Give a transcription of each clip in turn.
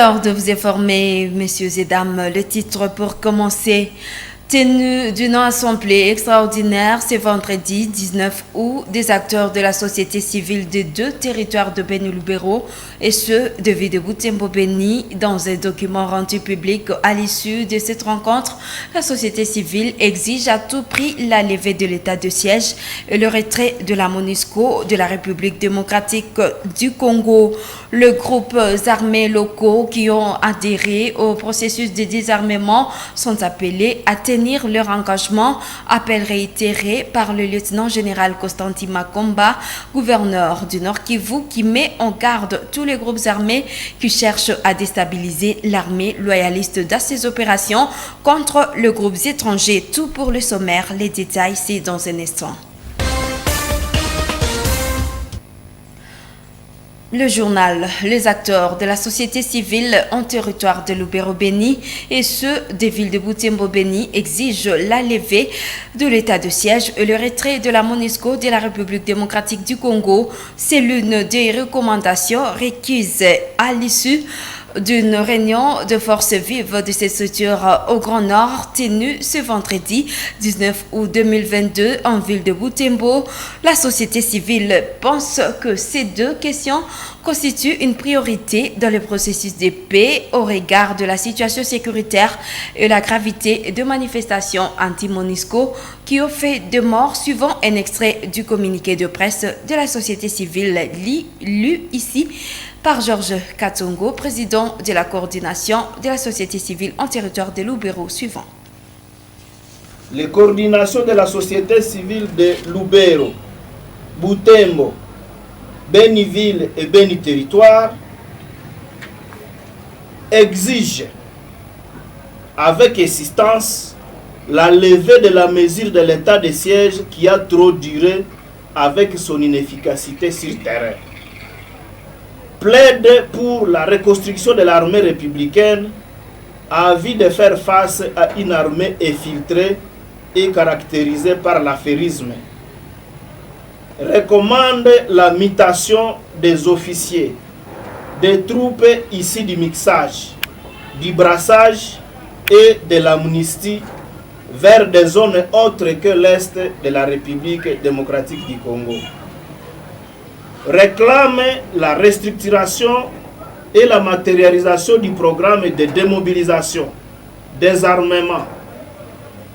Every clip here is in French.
l'heure de vous informer, messieurs et dames, le titre pour commencer. Tenue d'une assemblée extraordinaire ce vendredi 19 août, des acteurs de la société civile des deux territoires de Beni-Lubero et ceux de ville de Butembo-Beni. Dans un document rendu public à l'issue de cette rencontre, la société civile exige à tout prix la levée de l'état de siège et le retrait de la MONUSCO de la République démocratique du Congo. Les groupes armés locaux qui ont adhéré au processus de désarmement sont appelés à tenir leur engagement, appel réitéré par le lieutenant-général Constantin Makomba, gouverneur du Nord Kivu, qui met en garde tous les groupes armés qui cherchent à déstabiliser l'armée loyaliste dans ses opérations contre les groupes étrangers. Tout pour le sommaire, les détails c'est dans un instant. Le journal, les acteurs de la société civile en territoire de Lubero-Beni et ceux des villes de Butembo-Beni exigent la levée de l'état de siège et le retrait de la MONUSCO de la République démocratique du Congo. C'est l'une des recommandations requises à l'issue d'une réunion de forces vives de ces structures au Grand Nord tenue ce vendredi 19 août 2022 en ville de Butembo. La société civile pense que ces deux questions constituent une priorité dans le processus de paix au regard de la situation sécuritaire et la gravité de manifestations anti-MONUSCO qui ont fait de morts, suivant un extrait du communiqué de presse de la société civile lu ici par Georges Katongo, président de la coordination de la société civile en territoire de Lubero. Suivant. Les coordinations de la société civile de Lubero, Butembo, Beniville et Beni Territoire exigent avec insistance la levée de la mesure de l'état de siège qui a trop duré avec son inefficacité sur terrain. Plaide pour la reconstruction de l'armée républicaine à envie de faire face à une armée infiltrée et caractérisée par l'affairisme. Recommande la mutation des officiers, des troupes issues du mixage, du brassage et de l'amnistie vers des zones autres que l'Est de la République démocratique du Congo. Réclame la restructuration et la matérialisation du programme de démobilisation, désarmement,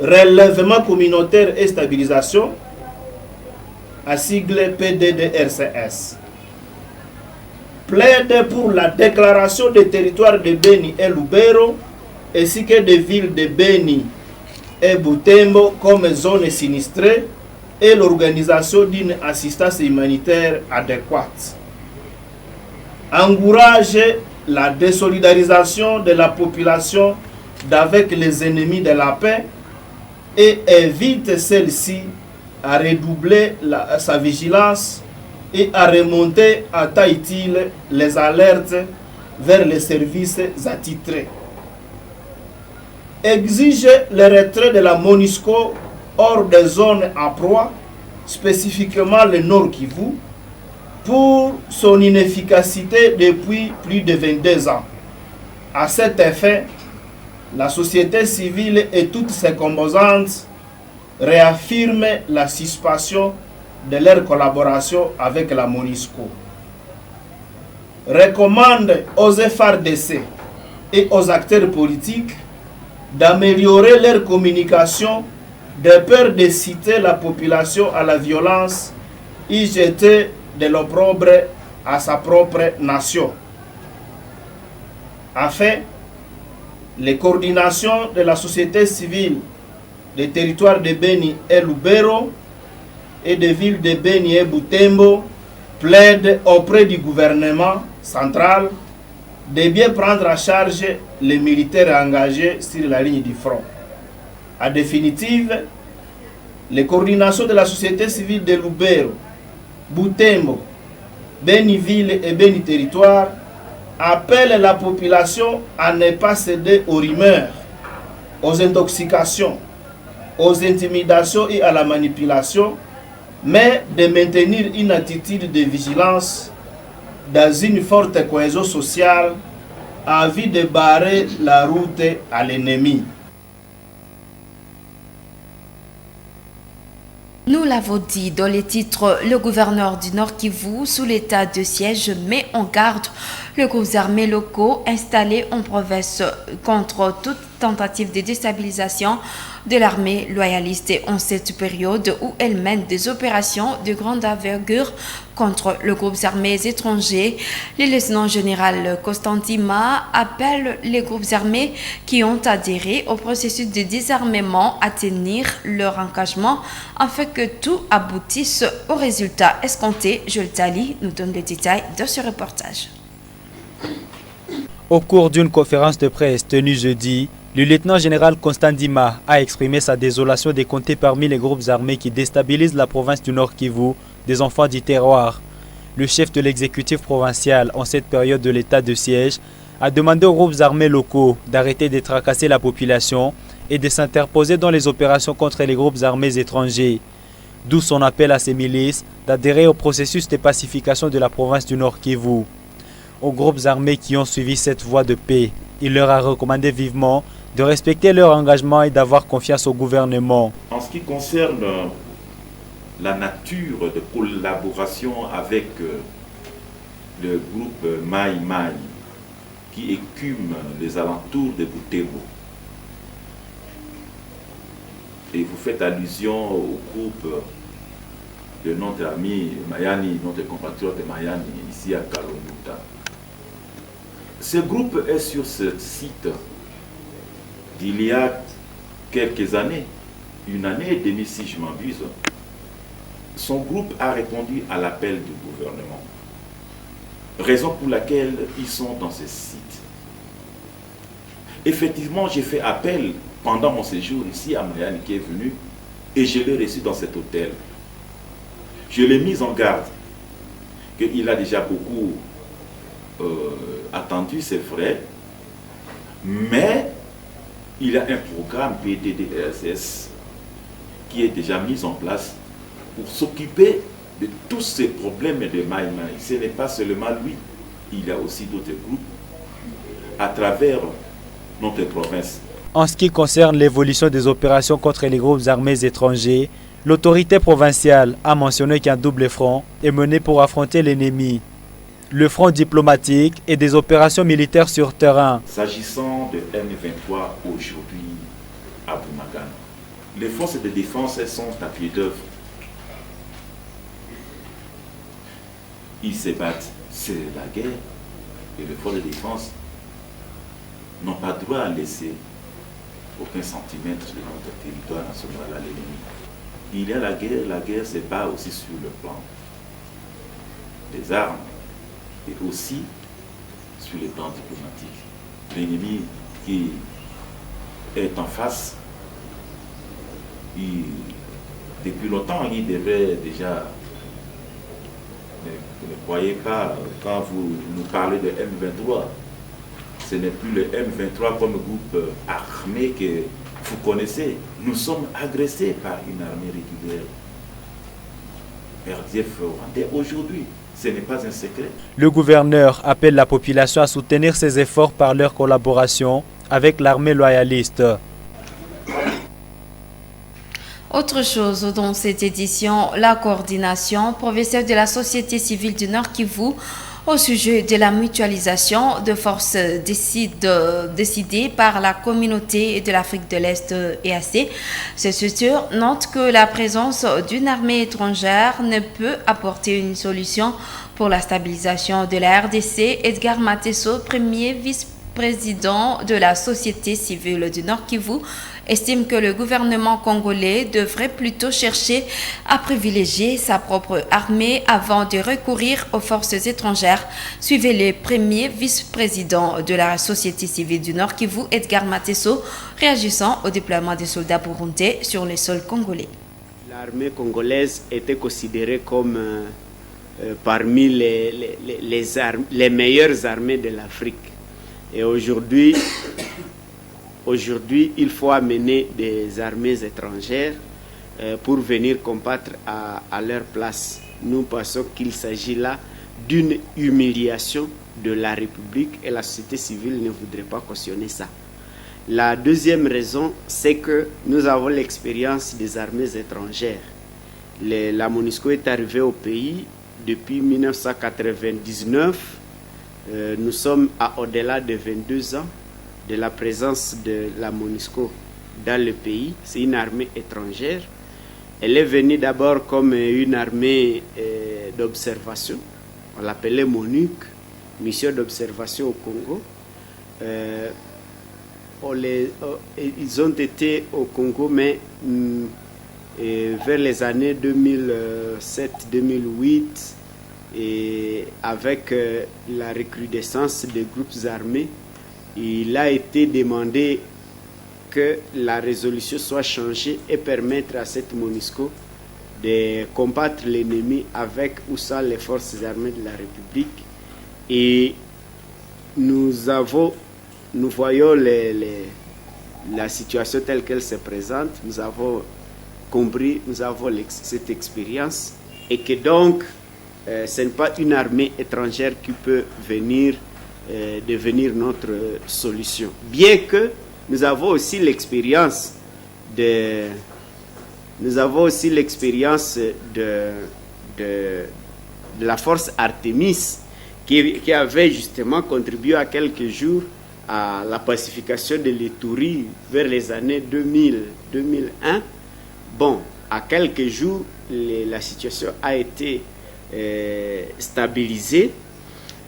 relèvement communautaire et stabilisation, à sigle PDDRCS. Plaide pour la déclaration des territoires de Beni et Lubero ainsi que des villes de Beni et Butembo comme zones sinistrées et l'organisation d'une assistance humanitaire adéquate. Encourage la désolidarisation de la population d'avec les ennemis de la paix et invite celle-ci à redoubler sa vigilance et à remonter à temps utile les alertes vers les services attitrés. Exige le retrait de la MONUSCO hors des zones à proie, spécifiquement le Nord Kivu, pour son inefficacité depuis plus de 22 ans. À cet effet, la société civile et toutes ses composantes réaffirment la suspension de leur collaboration avec la MONUSCO. Recommande aux FARDC et aux acteurs politiques d'améliorer leur communication de peur de citer la population à la violence y jeter de l'opprobre à sa propre nation. Enfin, les coordinations de la société civile des territoires de Beni et Lubero et des villes de Beni et Butembo plaident auprès du gouvernement central de bien prendre en charge les militaires engagés sur la ligne du front. En définitive, les coordinations de la société civile de Lubero, Butembo, Beniville et Beni Territoire appellent la population à ne pas céder aux rumeurs, aux intoxications, aux intimidations et à la manipulation, mais de maintenir une attitude de vigilance dans une forte cohésion sociale a envie de barrer la route à l'ennemi. Nous l'avons dit dans les titres, le gouverneur du Nord Kivu, sous l'état de siège, met en garde les groupes armés locaux installés en province contre toute tentative de déstabilisation de l'armée loyaliste en cette période où elle mène des opérations de grande envergure contre les groupes armés étrangers. Le lieutenant général Constantima appelle les groupes armés qui ont adhéré au processus de désarmement à tenir leur engagement afin que tout aboutisse au résultat escompté. Joël Tali nous donne les détails de ce reportage. Au cours d'une conférence de presse tenue jeudi, le lieutenant général Constant Dima a exprimé sa désolation de compter parmi les groupes armés qui déstabilisent la province du Nord Kivu, des enfants du terroir. Le chef de l'exécutif provincial, en cette période de l'état de siège, a demandé aux groupes armés locaux d'arrêter de tracasser la population et de s'interposer dans les opérations contre les groupes armés étrangers. D'où son appel à ces milices d'adhérer au processus de pacification de la province du Nord Kivu. Aux groupes armés qui ont suivi cette voie de paix, il leur a recommandé vivement de respecter leur engagement et d'avoir confiance au gouvernement. En ce qui concerne la nature de collaboration avec le groupe Mai Mai qui écume les alentours de Butembo, et vous faites allusion au groupe de notre ami Mayani, notre compatriote Mayani, ici à Kalonouta. Ce groupe est sur ce site d'il y a quelques années, une année et demie si je m'abuse. Son groupe a répondu à l'appel du gouvernement, raison pour laquelle ils sont dans ce site. Effectivement, j'ai fait appel pendant mon séjour ici à Mayani qui est venu et je l'ai reçu dans cet hôtel. Je l'ai mis en garde qu'il a déjà beaucoup attendu, c'est vrai, mais il y a un programme PDDRSS qui est déjà mis en place pour s'occuper de tous ces problèmes de Mai Mai. Ce n'est pas seulement lui, il y a aussi d'autres groupes à travers notre province. En ce qui concerne l'évolution des opérations contre les groupes armés étrangers, l'autorité provinciale a mentionné qu'un double front est mené pour affronter l'ennemi. Le front diplomatique et des opérations militaires sur terrain. S'agissant de M23 aujourd'hui à Bunagana, les forces de défense sont à pied d'œuvre. Ils se battent, c'est la guerre, et les forces de défense n'ont pas droit à laisser aucun centimètre de notre territoire national à l'ennemi. Il y a la guerre se bat aussi sur le plan des armes et aussi sur le plan diplomatique. L'ennemi qui est en face, depuis longtemps, il devrait déjà, ne croyez pas, quand vous nous parlez de M23, ce n'est plus le M23 comme groupe armé que vous connaissez. Nous sommes agressés par une armée régulière. RDF rwandais aujourd'hui, ce n'est pas un secret. Le gouverneur appelle la population à soutenir ses efforts par leur collaboration avec l'armée loyaliste. Autre chose dans cette édition, la coordination provinciale de la société civile du Nord Kivu au sujet de la mutualisation de forces décidée par la communauté de l'Afrique de l'Est EAC. Cette structure note que la présence d'une armée étrangère ne peut apporter une solution pour la stabilisation de la RDC. Edgar Matesso, premier vice-président de la société civile du Nord Kivu, estime que le gouvernement congolais devrait plutôt chercher à privilégier sa propre armée avant de recourir aux forces étrangères. Suivez le premier vice-président de la société civile du Nord Kivu, Edgar Matesso, réagissant au déploiement des soldats burundais sur le sol congolais. L'armée congolaise était considérée comme parmi les meilleures armées de l'Afrique. Et aujourd'hui, il faut amener des armées étrangères pour venir combattre à leur place. Nous pensons qu'il s'agit là d'une humiliation de la République et la société civile ne voudrait pas cautionner ça. La deuxième raison, c'est que nous avons l'expérience des armées étrangères. La MONUSCO est arrivée au pays depuis 1999. Nous sommes à au-delà de 22 ans de la présence de la MONUSCO dans le pays. C'est une armée étrangère. Elle est venue d'abord comme une armée d'observation. On l'appelait MONUC, mission d'observation au Congo. Ils ont été au Congo, mais vers les années 2007-2008, et avec la recrudescence des groupes armés, il a été demandé que la résolution soit changée et permettre à cette MONUSCO de combattre l'ennemi avec ou sans les forces armées de la République. Et nous voyons la situation telle qu'elle se présente, nous avons compris, nous avons cette expérience, et que donc ce n'est pas une armée étrangère qui peut devenir notre solution. Bien que nous avons aussi l'expérience de la force Artemis qui avait justement contribué à quelques jours à la pacification de l'Ituri vers les années 2000-2001. Bon, à quelques jours, la situation a été stabilisée.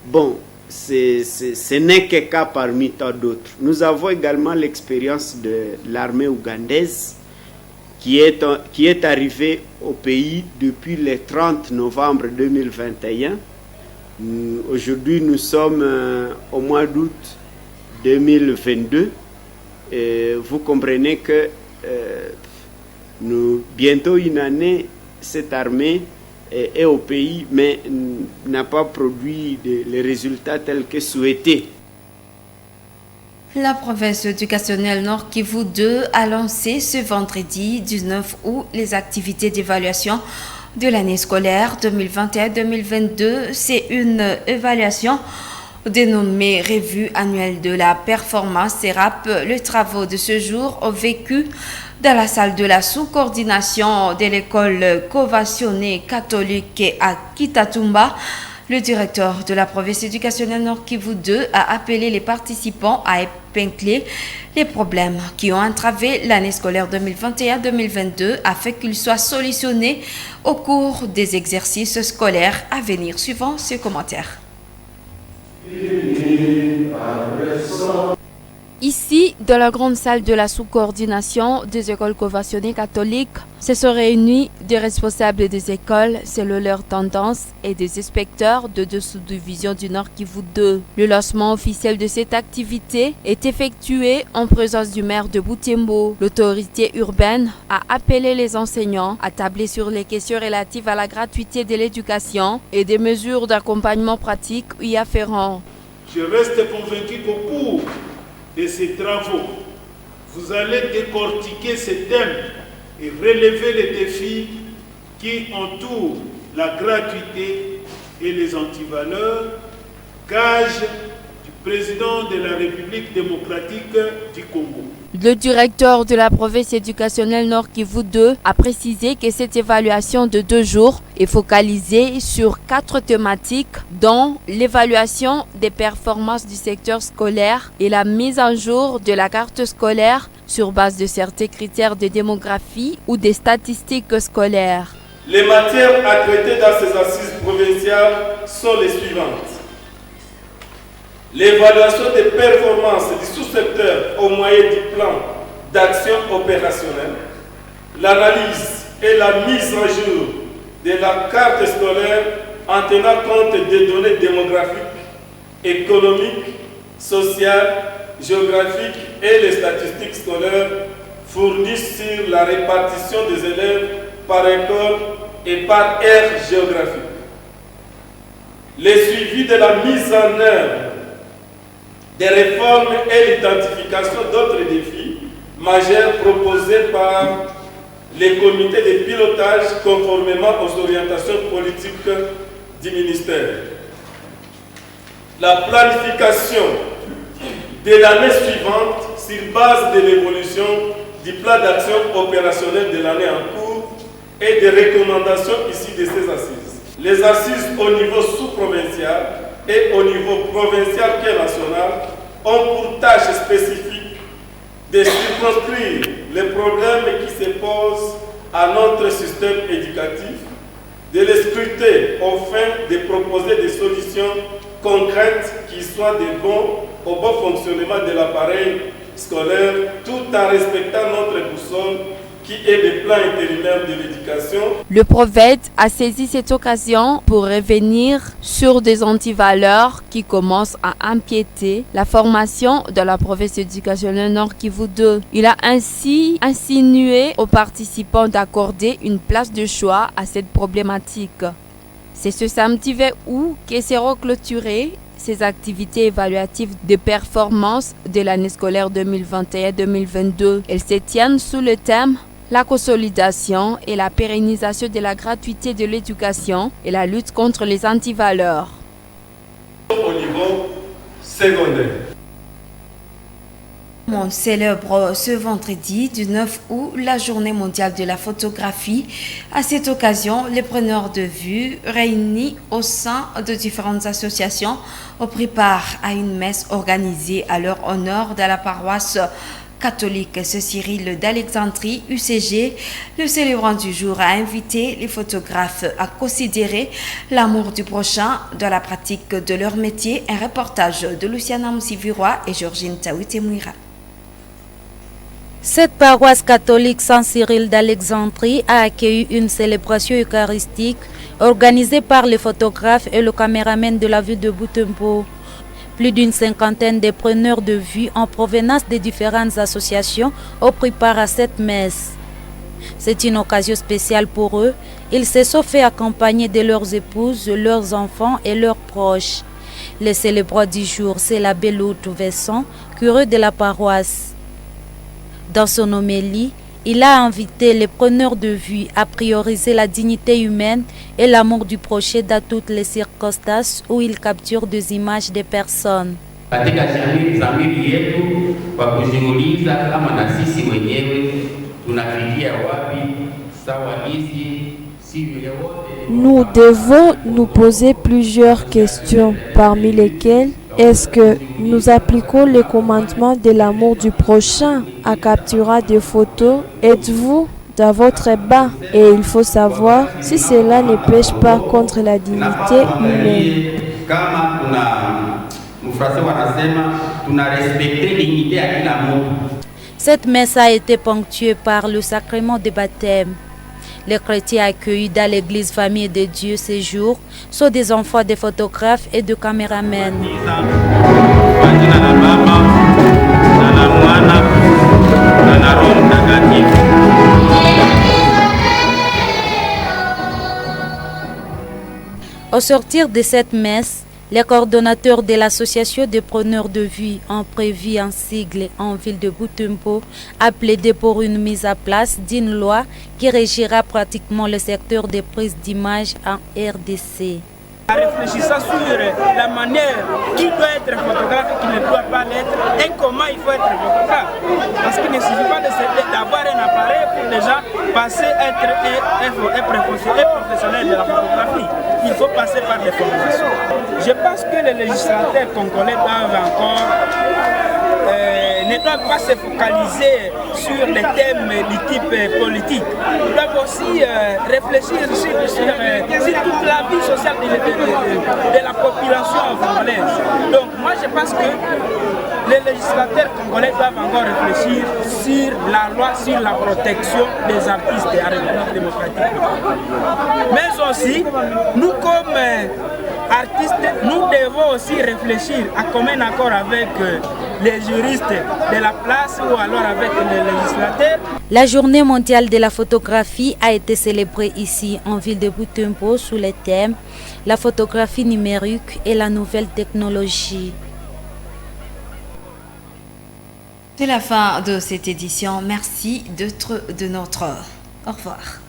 Bon, ce n'est qu'un cas parmi tant d'autres. Nous avons également l'expérience de l'armée ougandaise qui est arrivée au pays depuis le 30 novembre 2021. Aujourd'hui, nous sommes au mois d'août 2022. Vous comprenez que bientôt une année, cette armée est au pays, mais n'a pas produit les résultats tels que souhaités. La province éducationnelle Nord Kivu 2 a lancé ce vendredi 19 août les activités d'évaluation de l'année scolaire 2021-2022. C'est une évaluation dénommée Revue annuelle de la performance CERAP. Les travaux de ce jour ont vécu dans la salle de la sous-coordination de l'école conventionnée catholique à Kitatumba. Le directeur de la province éducationnelle Nord Kivu 2 a appelé les participants à épingler les problèmes qui ont entravé l'année scolaire 2021-2022 afin qu'ils soient solutionnés au cours des exercices scolaires à venir. Suivant ce commentaire. Ici, dans la grande salle de la sous-coordination des écoles conventionnées catholiques, se sont réunis des responsables des écoles selon leurs tendances et des inspecteurs de deux sous-divisions du Nord Kivu 2. Le lancement officiel de cette activité est effectué en présence du maire de Butembo. L'autorité urbaine a appelé les enseignants à tabler sur les questions relatives à la gratuité de l'éducation et des mesures d'accompagnement pratique y afférents. Je reste convaincu qu'au cours de ces travaux, vous allez décortiquer ces thèmes et relever les défis qui entourent la gratuité et les antivaleurs, gage du président de la République démocratique du Congo. Le directeur de la province éducationnelle Nord Kivu 2 a précisé que cette évaluation de 2 jours est focalisée sur 4 thématiques, dont l'évaluation des performances du secteur scolaire et la mise en jour de la carte scolaire sur base de certains critères de démographie ou des statistiques scolaires. Les matières à traiter dans ces assises provinciales sont les suivantes. L'évaluation des performances du sous-secteur au moyen du plan d'action opérationnelle, l'analyse et la mise en jour de la carte scolaire en tenant compte des données démographiques, économiques, sociales, géographiques et les statistiques scolaires fournies sur la répartition des élèves par école et par aire géographique. Les suivis de la mise en œuvre des réformes et l'identification d'autres défis majeurs proposés par les comités de pilotage conformément aux orientations politiques du ministère. la planification de l'année suivante sur base de l'évolution du plan d'action opérationnel de l'année en cours et des recommandations issues de ces assises. Les assises au niveau sous-provincial et au niveau provincial et national ont pour tâche spécifique de circonscrire les problèmes qui se posent à notre système éducatif, de les scruter au fin de proposer des solutions concrètes qui soient au bon fonctionnement de l'appareil scolaire, tout en respectant notre boussole qui est le plan intérimaire de l'éducation. Le prophète a saisi cette occasion pour revenir sur des antivaleurs qui commencent à empiéter la formation de la province éducationnelle Nord Kivu 2. Il a ainsi insinué aux participants d'accorder une place de choix à cette problématique. C'est ce samedi 20 août que seront clôturées ces activités évaluatives de performance de l'année scolaire 2021-2022. Elles se tiennent sous le thème la consolidation et la pérennisation de la gratuité de l'éducation et la lutte contre les antivaleurs. Au niveau secondaire. On célèbre ce vendredi du 9 août la journée mondiale de la photographie. À cette occasion, les preneurs de vue réunis au sein de différentes associations ont pris part à une messe organisée à leur honneur dans la paroisse catholique Cyril d'Alexandrie, UCG. Le célébrant du jour a invité les photographes à considérer l'amour du prochain dans la pratique de leur métier. Un reportage de Luciana Moussiviroy et Georgine Taouitemouira. Cette paroisse catholique Saint-Cyril d'Alexandrie a accueilli une célébration eucharistique organisée par les photographes et le caméraman de la ville de Butembo. Plus d'une cinquantaine de preneurs de vue en provenance des différentes associations ont pris part à cette messe. C'est une occasion spéciale pour eux. Ils se sont fait accompagner de leurs épouses, leurs enfants et leurs proches. Le célébrant du jour, c'est l'abbé Loutou Vesson, curé de la paroisse. Dans son homélie, il a invité les preneurs de vue à prioriser la dignité humaine et l'amour du prochain dans toutes les circonstances où ils capturent des images des personnes. Nous devons nous poser plusieurs questions, parmi lesquelles est-ce que nous appliquons les commandements de l'amour du prochain à capturer des photos? Êtes-vous dans votre bain? Et il faut savoir si cela ne pêche pas contre la dignité humaine. Cette messe a été ponctuée par le sacrement de baptême. Les chrétiens accueillis dans l'église Famille de Dieu ces jours sont des enfants de photographes et de caméramans. Au sortir de cette messe, les coordonnateurs de l'association des preneurs de vue ont prévu un sigle en ville de Butembo a plaidé pour une mise à place d'une loi qui régira pratiquement le secteur des prises d'images en RDC. Réfléchissant sur la manière qui doit être photographe et qui ne doit pas l'être et comment il faut être photographe. Parce qu'il ne suffit pas d'avoir un appareil pour déjà passer à être un professionnel de la photographie. Il faut passer par des formations. Je pense que les législateurs congolais doivent encore ne doivent pas se focaliser sur les thèmes du type politique. Ils doivent aussi réfléchir sur toute la vie sociale de la population congolaise. Donc moi je pense que les législateurs congolais doivent encore réfléchir sur la loi sur la protection des artistes de la République démocratique. Mais aussi, nous comme artistes, nous devons aussi réfléchir à commun accord avec les juristes de la place ou alors avec les législateurs. La journée mondiale de la photographie a été célébrée ici en ville de Butembo sous le thème « La photographie numérique et la nouvelle technologie ». C'est la fin de cette édition. Merci d'être de notre. Au revoir.